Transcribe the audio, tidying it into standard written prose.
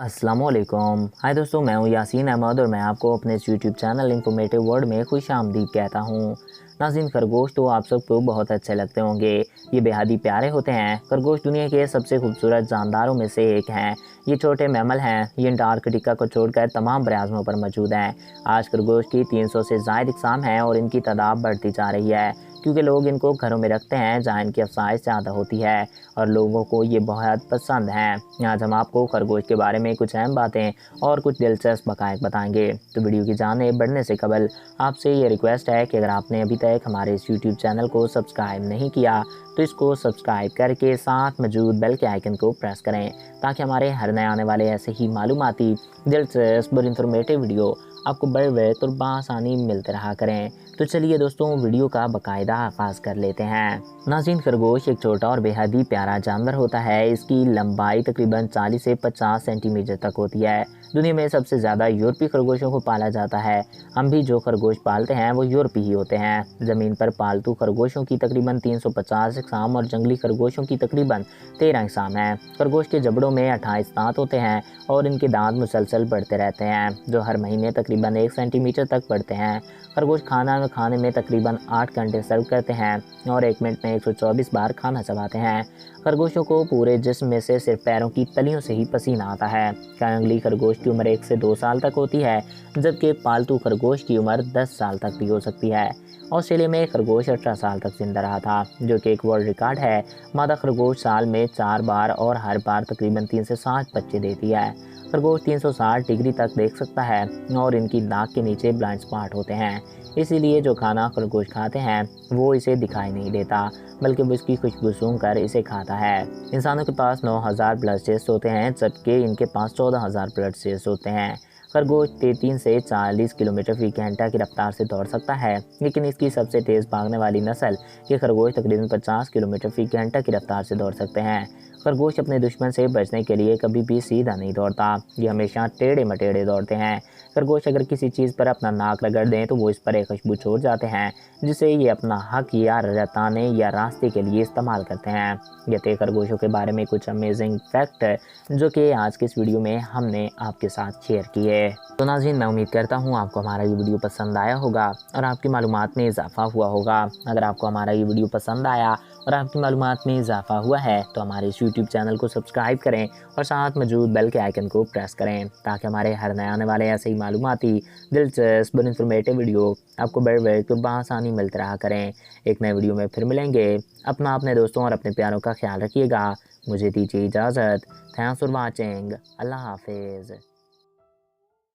अस्सलामुअलैकुम। हाय दोस्तों, मैं हूं यासीन अहमद और मैं आपको अपने इस यूट्यूब चैनल इन्फॉर्मेटिव वर्ल्ड में खुश आमदीद कहता हूं। नाज़रीन, खरगोश तो आप सबको बहुत अच्छे लगते होंगे। ये बेहद ही प्यारे होते हैं। खरगोश दुनिया के सबसे खूबसूरत जानदारों में से एक हैं। ये छोटे मैमल हैं। ये अंटार्कटिका को छोड़कर तमाम बराज़मों पर मौजूद हैं। आज खरगोश की 300 से ज़ायद इक़साम हैं और इनकी तादाद बढ़ती जा रही है, क्योंकि लोग इनको घरों में रखते हैं जहाँ इनकी अफसाइश ज़्यादा होती है और लोगों को ये बहुत पसंद हैं। आज हम आपको खरगोश के बारे में कुछ अहम बातें और कुछ दिलचस्प हक़ाइक़ बताएंगे। तो वीडियो की जानिब बढ़ने से कबल आपसे ये रिक्वेस्ट है कि अगर आपने अभी तक हमारे इस यूट्यूब चैनल को सब्सक्राइब नहीं किया तो इसको सब्सक्राइब करके साथ मौजूद बेल के आइकन को प्रेस करें, ताकि हमारे हर नए आने वाले ऐसे ही मालूमाती, दिलचस्प और इंफॉर्मेटिव वीडियो आपको बर वक्त और बआसानी मिलते रहा करें। तो चलिए दोस्तों, वीडियो का बाकायदा आगाज़ कर लेते हैं। नाज़रीन, खरगोश एक छोटा और बेहद ही प्यारा जानवर होता है। इसकी लंबाई तकरीबन 40 से 50 सेंटीमीटर तक होती है। दुनिया में सबसे ज़्यादा यूरोपीय खरगोशों को पाला जाता है। हम भी जो खरगोश पालते हैं वो यूरोपीय ही होते हैं। ज़मीन पर पालतू खरगोशों की तकरीबन 350 इक़साम और जंगली खरगोशों की तकरीबन 13 इक़साम हैं। खरगोश के जबड़ों में 28 दांत होते हैं और इनके दांत मुसलसल बढ़ते रहते हैं, जो हर महीने तकरीबन 1 सेंटीमीटर तक बढ़ते हैं। खरगोश खाना खाने में तकरीबन 8 घंटे सर्व करते हैं और 1 मिनट में 124 बार खाना चबाते हैं। खरगोशों को पूरे जिस्म में से सिर्फ पैरों की तलियों से ही पसीना आता है। जंगली खरगोश की उम्र 1 से 2 साल तक होती है, जबकि पालतू खरगोश की उम्र 10 साल तक भी हो सकती है। ऑस्ट्रेलिया में खरगोश 18 साल तक जिंदा रहा था, जो कि एक वर्ल्ड रिकॉर्ड है। मादा खरगोश साल में 4 बार और हर बार तकरीबन 3 से 7 बच्चे देती है। खरगोश 360 डिग्री तक देख सकता है और इनकी नाक के नीचे ब्लाइंड स्पॉट होते हैं। इसीलिए जो खाना खरगोश खाते हैं वो इसे दिखाई नहीं देता, बल्कि वो इसकी खुशबू सूंघकर इसे खाता है। इंसानों के पास 9000 ब्लड सेल्स होते हैं, जबकि इनके पास 14000 ब्लड सेल्स होते हैं। खरगोश 33 से 40 किलोमीटर फी घंटा की रफ्तार से दौड़ सकता है, लेकिन इसकी सबसे तेज़ भागने वाली नस्ल के खरगोश तकरीबन 50 किलोमीटर फी घंटा की रफ्तार से दौड़ सकते हैं। खरगोश अपने दुश्मन से बचने के लिए कभी भी सीधा नहीं दौड़ता, ये हमेशा टेढ़े मटेढ़े दौड़ते हैं। खरगोश अगर किसी चीज़ पर अपना नाक रगड़ दें तो वो इस पर एक खुशबू छोड़ जाते हैं, जिसे ये अपना हक या रताने या रास्ते के लिए इस्तेमाल करते हैं। ये थे खरगोशों के बारे में कुछ अमेजिंग फैक्ट जो कि आज के इस वीडियो में हमने आपके साथ शेयर किए। तो नाज़रीन, मैं उम्मीद करता हूँ आपको हमारा ये वीडियो पसंद आया होगा और आपकी मालूमात में इजाफा हुआ होगा। अगर आपको हमारा ये वीडियो पसंद आया और आपकी मालूमात में इजाफा हुआ है तो हमारे इस यूट्यूब चैनल को सब्सक्राइब करें और साथ मौजूद बेल के आइकन को प्रेस करें, ताकि हमारे हर नए आने वाले ऐसे ही मालूमाती, दिलचस्प और इंफॉर्मेटिव वीडियो आपको बर वक्त और बआसानी मिलते रहा करें। एक नए वीडियो में फिर मिलेंगे। अपने दोस्तों और अपने प्यारों का ख्याल रखिएगा। मुझे दीजिए इजाज़त। Thanks for watching. अल्लाह हाफिज़।